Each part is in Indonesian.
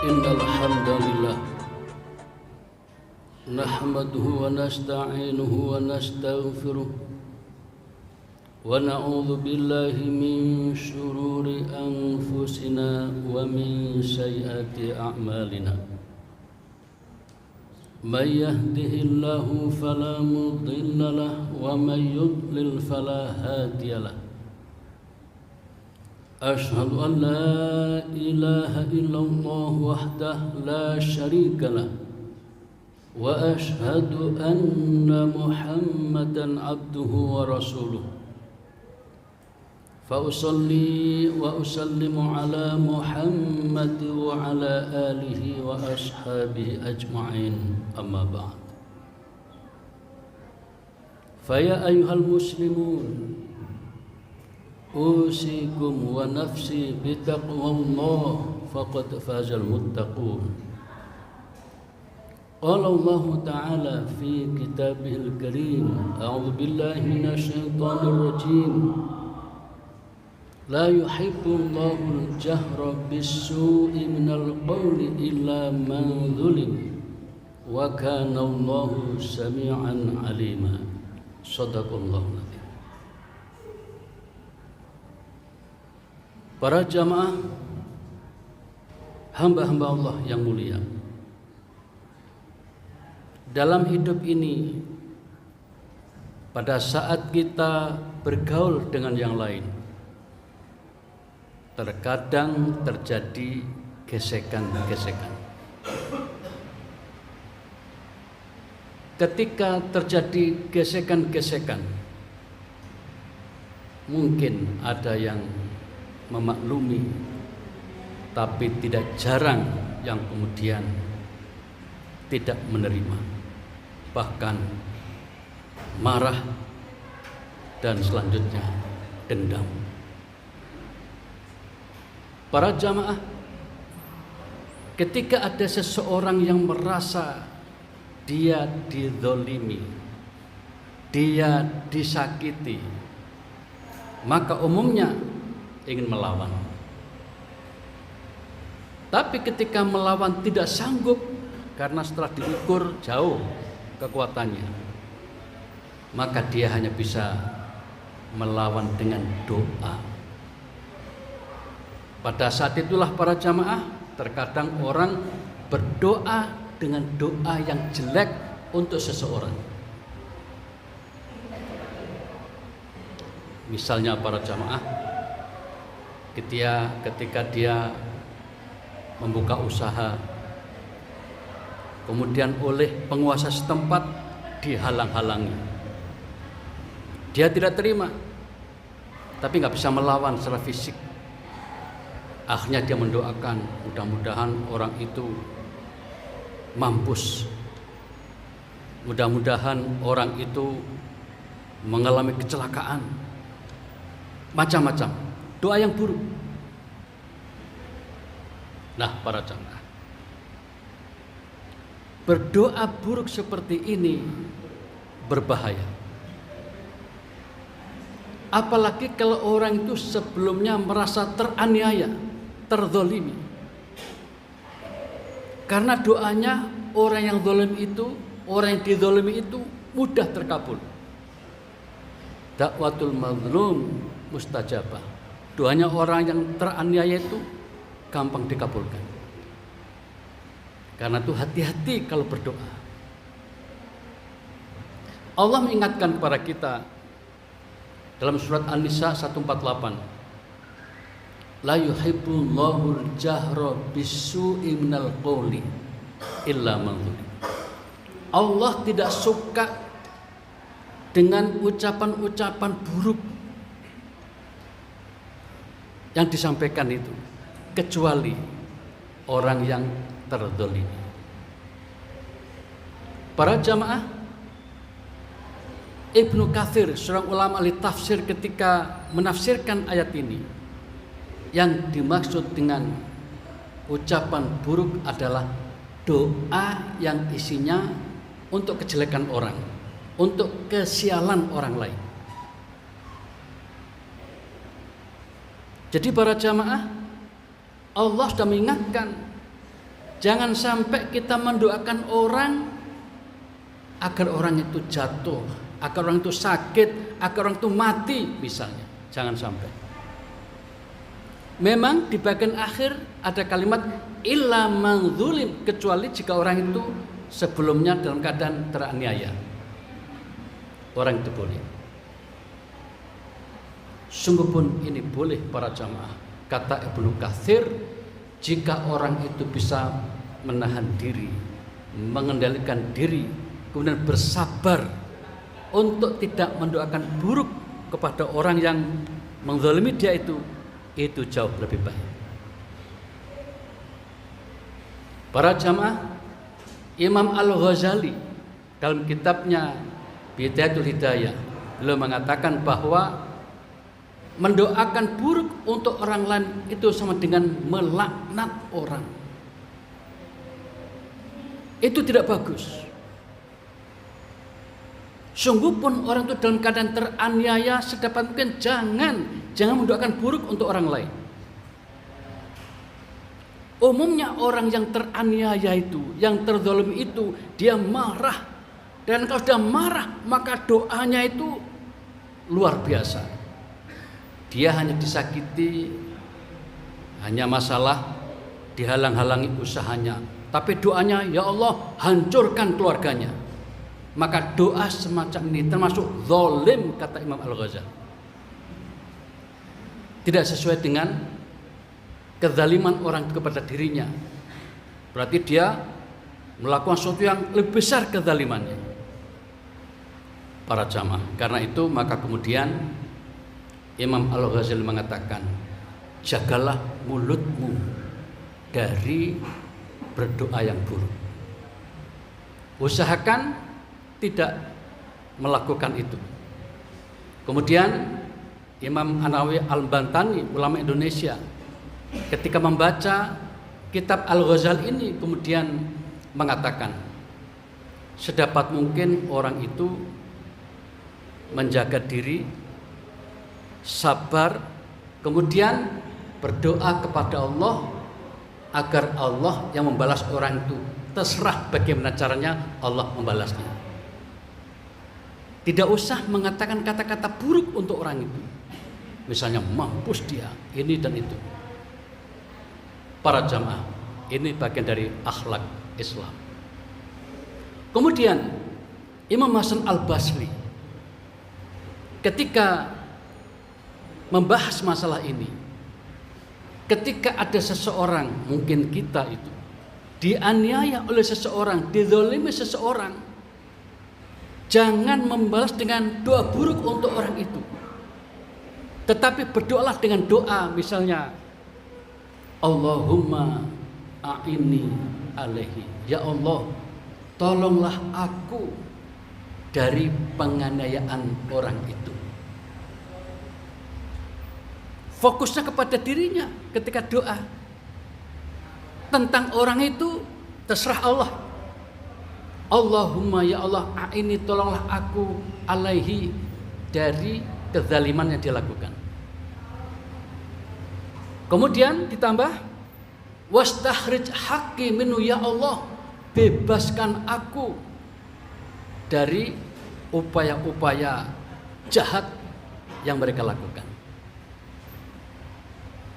Innal hamdalillah nahmaduhu wa nasta'inuhu wa nastaghfiruh wa na'udzu billahi min shururi anfusina wa min sayyiati a'malina. Man yahdihillahu fala mudilla lahu wa man yudlil fala hadiya lahu. Ashhadu an la ilaha illallah wahdahu la syarika lah wa ashhadu anna Muhammadan abduhu wa rasuluh. Fa usalli wa usallimu ala Muhammad wa ala alihi wa ashabihi ajma'in, amma ba'd. Fa ya ayyuhal muslimun, usikum wa nafsi bitaqwallah faqad fazal muttaqun. Qala Allah Ta'ala fi kitabihil karim, a'udzu billahi minasyaitonir rajim. La yuhibbullahu al-jahra bis-su'i minal qawli illa man zulim wa kana Allahu sami'an 'alima. Shadaqallahu azim. Para jamaah hamba-hamba Allah yang mulia, dalam hidup ini pada saat kita bergaul dengan yang lain, terkadang terjadi gesekan-gesekan. Ketika terjadi gesekan-gesekan, mungkin ada yang memaklumi, tapi tidak jarang yang kemudian tidak menerima, bahkan marah dan selanjutnya dendam. Para jamaah, ketika ada seseorang yang merasa dia dizolimi, dia disakiti, maka umumnya ingin melawan. Tapi ketika melawan tidak sanggup karena setelah diukur jauh kekuatannya, maka dia hanya bisa melawan dengan doa. Pada saat itulah para jamaah, terkadang orang berdoa dengan doa yang jelek untuk seseorang. Misalnya para jamaah, ketika dia membuka usaha, kemudian oleh penguasa setempat dihalang-halangi, dia tidak terima, tapi nggak bisa melawan secara fisik. Akhirnya dia mendoakan, mudah-mudahan orang itu mampus, mudah-mudahan orang itu mengalami kecelakaan, macam-macam doa yang buruk. Nah, para jamaah, berdoa buruk seperti ini berbahaya. Apalagi kalau orang itu sebelumnya merasa teraniaya, terzolimi. Karena doanya orang yang zalim itu, orang yang dizalimi itu mudah terkabul. Dakwatul mazlum mustajabah. Doanya orang yang teraniaya itu gampang dikabulkan. Karena itu hati-hati kalau berdoa. Allah mengingatkan kepada kita dalam surat An-Nisa 148, la yuhibbullahu al-jahra bis-su'i minal qawli illa man zulim. Allah tidak suka dengan ucapan-ucapan buruk yang disampaikan itu, kecuali orang yang terzalimi. Para jamaah, Ibnu Katsir, seorang ulama ahli tafsir, ketika menafsirkan ayat ini, yang dimaksud dengan ucapan buruk adalah doa yang isinya untuk kejelekan orang, untuk kesialan orang lain. Jadi para jamaah, Allah sudah mengingatkan Jangan sampai kita mendoakan orang agar orang itu jatuh, agar orang itu sakit, agar orang itu mati misalnya. Jangan sampai. Memang di bagian akhir ada kalimat illa man zulim, kecuali jika orang itu sebelumnya dalam keadaan teraniaya. Orang itu boleh. Sungguh pun ini boleh para jamaah. Kata Ibnu Katsir, jika orang itu bisa menahan diri, mengendalikan diri, kemudian bersabar untuk tidak mendoakan buruk kepada orang yang menzalimi dia, itu jauh lebih baik. Para jamaah, Imam Al-Ghazali dalam kitabnya Bidayatul Hidayah, beliau mengatakan bahwa mendoakan buruk untuk orang lain itu sama dengan melaknat orang. Itu tidak bagus. Sungguh pun orang itu dalam keadaan teraniaya, sedapat mungkin jangan mendoakan buruk untuk orang lain. Umumnya orang yang teraniaya itu, yang terzalim itu, dia marah. Dan kalau sudah marah, maka doanya itu luar biasa. Dia hanya disakiti, hanya masalah, dihalang-halangi usahanya. Tapi doanya, ya Allah, hancurkan keluarganya. Maka doa semacam ini termasuk zalim, kata Imam Al-Ghazali. Tidak sesuai dengan kezaliman orang kepada dirinya. Berarti dia melakukan sesuatu yang lebih besar kezalimannya. Para jamaah, karena itu maka kemudian Imam Al-Ghazali mengatakan, jagalah mulutmu dari berdoa yang buruk. Usahakan tidak melakukan itu. Kemudian Imam Anawi Al-Bantani, ulama Indonesia, ketika membaca kitab Al-Ghazali ini kemudian mengatakan, sedapat mungkin orang itu menjaga diri, sabar, kemudian berdoa kepada Allah agar Allah yang membalas orang itu. Terserah bagaimana caranya Allah membalasnya. Tidak usah mengatakan kata-kata buruk untuk orang itu. Misalnya mampus dia, ini dan itu. Para jamaah, ini bagian dari akhlak Islam. Kemudian Imam Hasan Al-Basri ketika membahas masalah ini, ketika ada seseorang, mungkin kita itu dianiaya oleh seseorang, dizalimi seseorang, jangan membalas dengan doa buruk untuk orang itu, tetapi berdoalah dengan doa, misalnya Allahumma a'inni alaihi, ya Allah, tolonglah aku dari penganiayaan orang itu. Fokusnya kepada dirinya ketika doa. Tentang orang itu terserah Allah. Allahumma ya Allah, a'inni, tolonglah aku alaihi, dari kezaliman yang dia lakukan. Kemudian ditambah wastakhrij haqqi minhu, ya Allah, bebaskan aku dari upaya-upaya jahat yang mereka lakukan.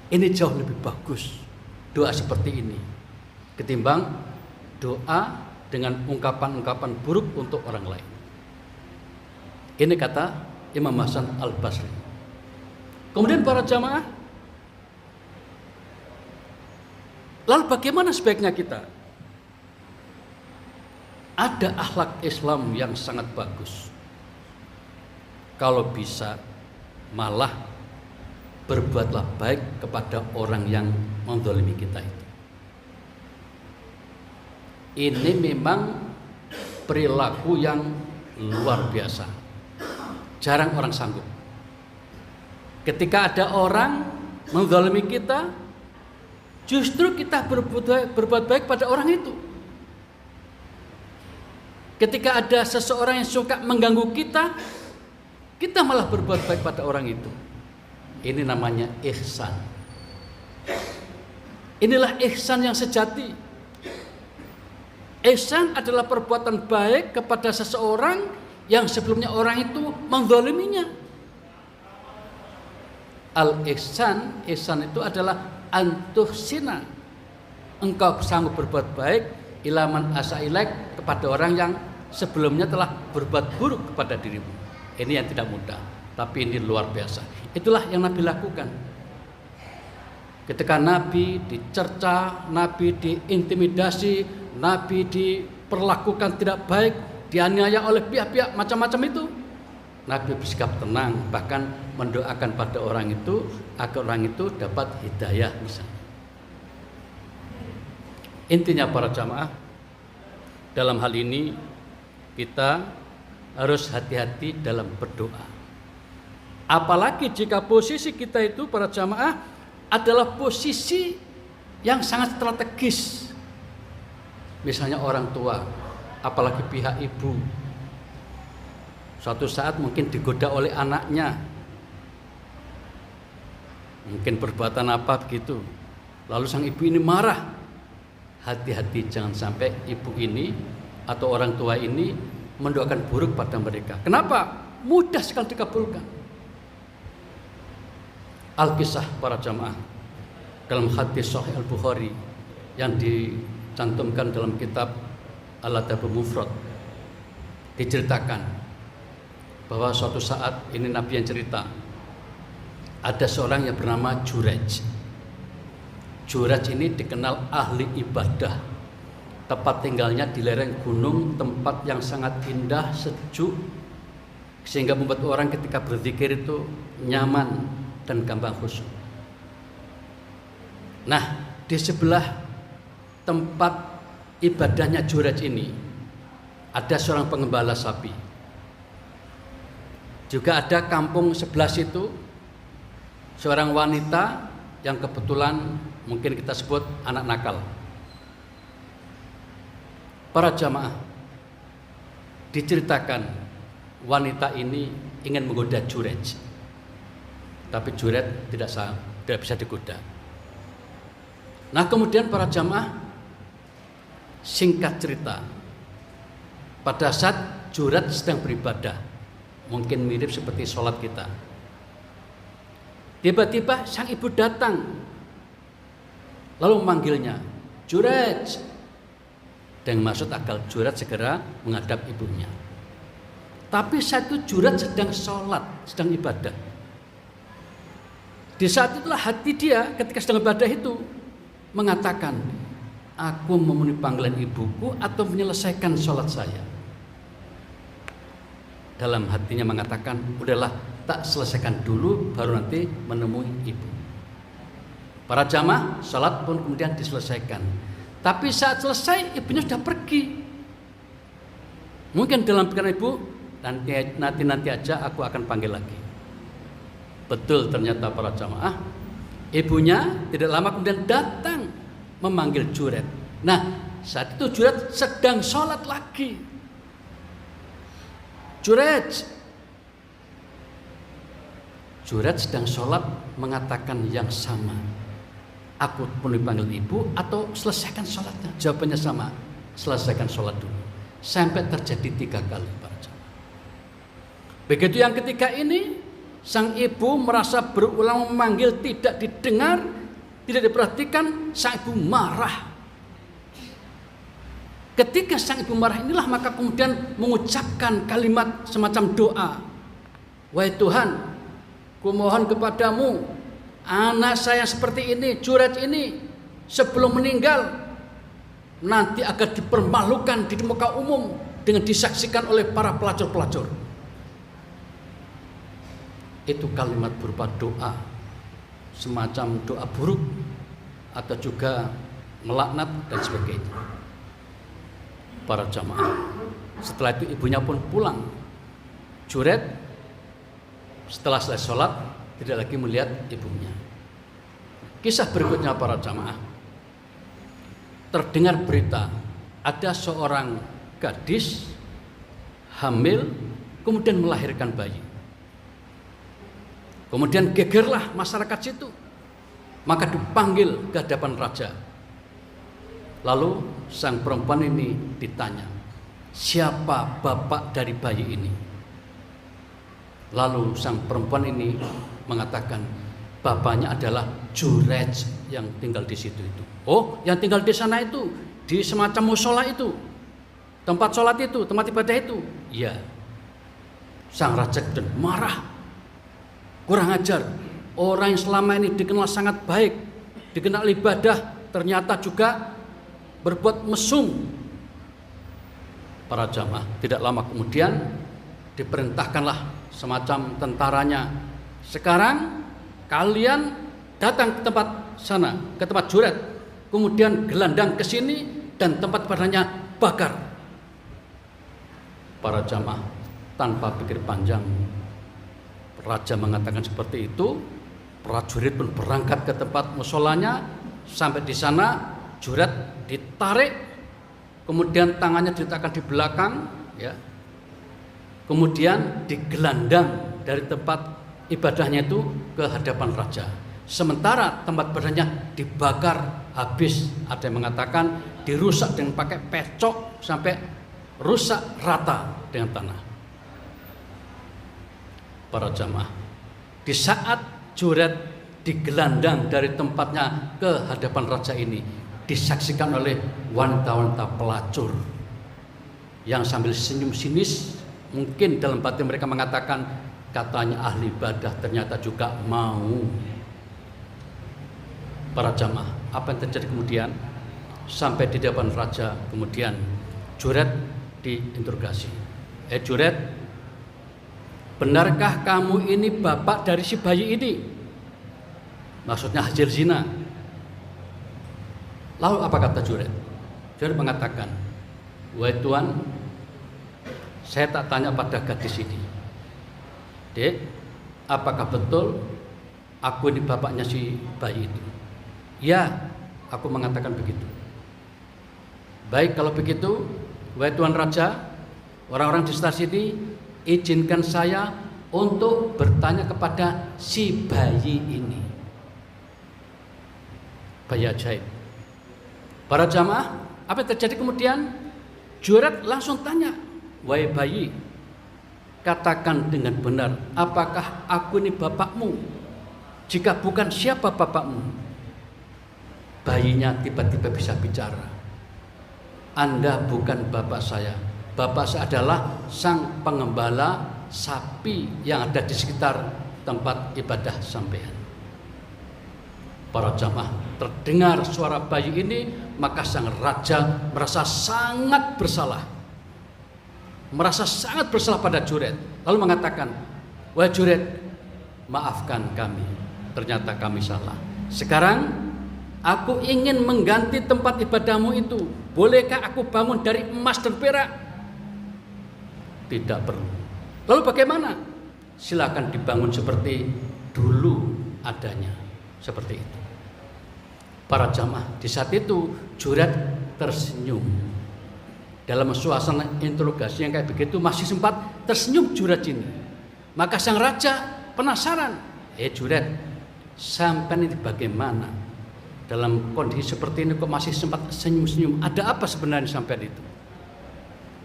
Ini jauh lebih bagus doa seperti ini ketimbang doa dengan ungkapan-ungkapan buruk untuk orang lain. Ini kata Imam Hasan Al-Basri. Kemudian para jamaah, lalu bagaimana sebaiknya kita? Ada akhlak Islam yang sangat bagus. Kalau bisa, malah berbuatlah baik kepada orang yang menzalimi kita itu. Ini memang perilaku yang luar biasa. Jarang orang sanggup. Ketika ada orang menzalimi kita, justru kita berbuat baik pada orang itu. Ketika ada seseorang yang suka mengganggu kita, kita malah berbuat baik pada orang itu. Ini namanya ihsan. Inilah ihsan yang sejati. Ihsan adalah perbuatan baik kepada seseorang yang sebelumnya orang itu menzaliminya. Al-ihsan, ihsan itu adalah antuhsina, engkau sanggup berbuat baik ilaman asailek kepada orang yang sebelumnya telah berbuat buruk kepada dirimu. Ini yang tidak mudah, tapi ini luar biasa. Itulah yang Nabi lakukan. Ketika Nabi dicerca, Nabi diintimidasi, Nabi diperlakukan tidak baik, dianiaya oleh pihak-pihak macam-macam itu, Nabi bersikap tenang, bahkan mendoakan pada orang itu agar orang itu dapat hidayah misalnya. Intinya para jamaah, dalam hal ini kita harus hati-hati dalam berdoa. Apalagi jika posisi kita itu para jamaah adalah posisi yang sangat strategis. Misalnya orang tua, apalagi pihak ibu, suatu saat mungkin digoda oleh anaknya, mungkin perbuatan apa begitu, lalu sang ibu ini marah. Hati-hati jangan sampai ibu ini atau orang tua ini mendoakan buruk pada mereka. Kenapa? Mudah sekali dikabulkan. Al-Kisah para jamaah dalam hadis Sahih Al-Bukhari yang dicantumkan dalam kitab Al-Adabul Mufrad, diceritakan bahwa suatu saat, ini Nabi yang cerita, ada seorang yang bernama Juraj. Juraj ini dikenal ahli ibadah. Tempat tinggalnya di lereng gunung, tempat yang sangat indah, sejuk, sehingga membuat orang ketika berzikir itu nyaman dan gampang khusyuk. Nah, di sebelah tempat ibadahnya Juraj ini ada seorang pengembala sapi. Juga ada kampung sebelah situ seorang wanita yang kebetulan mungkin kita sebut anak nakal. Para jamaah, diceritakan wanita ini ingin menggoda Juraj, tapi Juraj tidak bisa digoda. Nah, kemudian para jamaah, singkat cerita, pada saat Juraj sedang beribadah, mungkin mirip seperti sholat kita, tiba-tiba sang ibu datang, lalu memanggilnya, Juraj, dengan maksud agar Juraj segera menghadap ibunya. Tapi saat itu Juraj sedang sholat, sedang ibadah. Di saat itulah hati dia ketika sedang ibadah itu mengatakan, aku memenuhi panggilan ibuku atau menyelesaikan sholat saya. Dalam hatinya mengatakan, udahlah, tak selesaikan dulu baru nanti menemui ibu. Para jamaah, sholat pun kemudian diselesaikan. Tapi saat selesai ibunya sudah pergi. Mungkin dalam pikiran ibu, nanti aja aku akan panggil lagi. Betul, ternyata para jamaah, ibunya tidak lama kemudian datang memanggil Juraj. Nah, saat itu Juraj sedang sholat lagi. Juraj sedang sholat mengatakan yang sama. Aku pun dipanggil ibu atau selesaikan sholatnya? Jawabannya sama, selesaikan sholat dulu. Sampai terjadi 3 kali para jamaah. Begitu yang ketiga ini, sang ibu merasa berulang memanggil tidak didengar, tidak diperhatikan, sang ibu marah. Ketika sang ibu marah inilah maka kemudian mengucapkan kalimat semacam doa. Wahai Tuhan, kumohon kepadamu, anak saya seperti ini, Juraj ini, sebelum meninggal nanti akan dipermalukan di muka umum dengan disaksikan oleh para pelacur-pelacur. Itu kalimat berupa doa, semacam doa buruk atau juga melaknat dan sebagainya. Para jamaah, setelah itu ibunya pun pulang. Juraj setelah selesai sholat tidak lagi melihat ibunya. Kisah berikutnya para jamaah, terdengar berita ada seorang gadis hamil kemudian melahirkan bayi. Kemudian gegerlah masyarakat situ, maka dipanggil ke hadapan raja. Lalu sang perempuan ini ditanya, siapa bapak dari bayi ini? Lalu sang perempuan ini mengatakan, bapaknya adalah Jurej yang tinggal di situ itu. Oh, yang tinggal di sana itu, di semacam musola itu, tempat sholat itu, tempat ibadah itu. Iya. Sang raja kemudian marah, kurang ajar. Orang yang selama ini dikenal sangat baik, dikenal ibadah, ternyata juga berbuat mesum. Para jamaah, tidak lama kemudian diperintahkanlah semacam tentaranya, sekarang kalian datang ke tempat sana, ke tempat Juret, kemudian gelandang ke sini dan tempat ibadahnya bakar. Para jamaah, tanpa pikir panjang, raja mengatakan seperti itu. Prajurit pun berangkat ke tempat musolanya. Sampai di sana Juret ditarik, kemudian tangannya diletakkan di belakang, ya. Kemudian digelandang dari tempat ibadahnya itu ke hadapan raja. Sementara tempat ibadahnya dibakar habis. Ada yang mengatakan dirusak dengan pakai pecok sampai rusak rata dengan tanah. Para jamaah, di saat Juret digelandang dari tempatnya ke hadapan raja ini, disaksikan oleh wanita-wanita pelacur yang sambil senyum sinis, mungkin dalam batin mereka mengatakan, katanya ahli ibadah, ternyata juga mau. Para jamaah, apa yang terjadi kemudian? Sampai di depan raja, kemudian Juret diinterogasi. Juret, benarkah kamu ini bapak dari si bayi ini? Maksudnya hasil zina. Lalu apa kata Juret? Juret mengatakan, wahai Tuan, saya tak tanya pada gadis ini, Dek, apakah betul aku ini bapaknya si bayi itu? Ya, aku mengatakan begitu. Baik, kalau begitu, wahai Tuan Raja, orang-orang di sekitar sini, izinkan saya untuk bertanya kepada si bayi ini. Bayi ajaib. Para jamaah, apa yang terjadi kemudian? Juret langsung tanya, wahai bayi, katakan dengan benar, apakah aku ini bapakmu? Jika bukan, siapa bapakmu? Bayinya tiba-tiba bisa bicara. Anda bukan bapak saya. Bapak saya adalah sang pengembala sapi yang ada di sekitar tempat ibadah sampean. Para jamaah, terdengar suara bayi ini, maka sang raja merasa sangat bersalah. Merasa sangat bersalah pada Juret. Lalu mengatakan, wahai Juret, maafkan kami, ternyata kami salah. Sekarang aku ingin mengganti tempat ibadahmu itu. Bolehkah aku bangun dari emas dan perak? Tidak perlu. Lalu bagaimana? Silakan dibangun seperti dulu adanya. Seperti itu. Para jamaah, di saat itu Juret tersenyum. Dalam suasana interogasi yang kayak begitu masih sempat tersenyum Juret ini. Maka sang raja penasaran. Juret, sampai ini bagaimana? Dalam kondisi seperti ini kok masih sempat senyum-senyum? Ada apa sebenarnya sampai itu?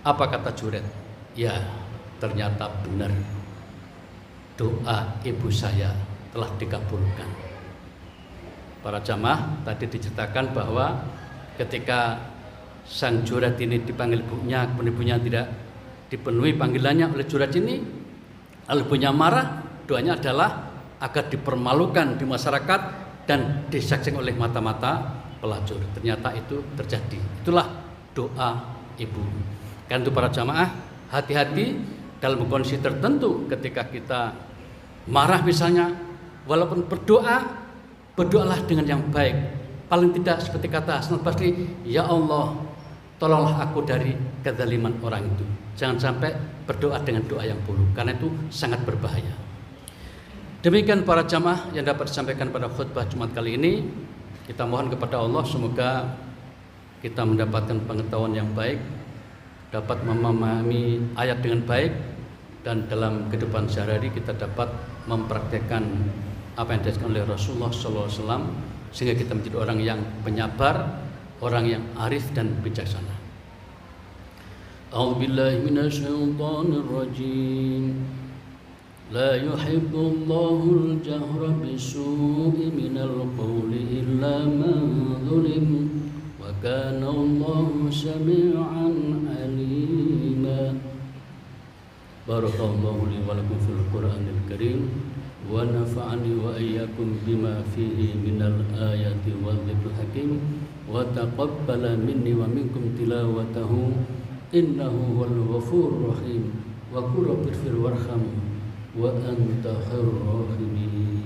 Apa kata Juret? Ya, ternyata benar. Doa ibu saya telah dikabulkan. Para jamaah, tadi diceritakan bahwa ketika sang Juret ini dipanggil ibunya, kemudian ibunya tidak dipenuhi panggilannya oleh Juret ini, lalu ibunya marah. Doanya adalah agar dipermalukan di masyarakat dan disaksikan oleh mata-mata pelacur. Ternyata itu terjadi. Itulah doa ibu. Karena itu para jamaah, hati-hati dalam kondisi tertentu. Ketika kita marah misalnya, walaupun berdoa, berdoalah dengan yang baik. Paling tidak seperti kata Hasan Basri, ya Allah, tolonglah aku dari kezaliman orang itu. Jangan sampai berdoa dengan doa yang buruk, karena itu sangat berbahaya. Demikian para jamaah yang dapat disampaikan pada khutbah Jumat kali ini. Kita mohon kepada Allah semoga kita mendapatkan pengetahuan yang baik, dapat memahami ayat dengan baik, dan dalam kehidupan sehari-hari kita dapat mempraktekkan apa yang diajarkan oleh Rasulullah SAW, sehingga kita menjadi orang yang penyabar, orang yang arif dan bijaksana. A'udzubillahi minasyaitonir rajim. La yuhibbullahu al-jahra bisu'i minal qawli illa man zulim wa kana Allahu sami'an alima. Barakallahu li wa lakum fil Qur'anil Karim wa nafa'ani wa iyyakum bima fihi minal ayati wal dhikril hakim wa taqabbala minni wa minkum tilawatahu innahu wal ghafurur rahim wa qul rabbighfir warham wa anta khairur rahimin.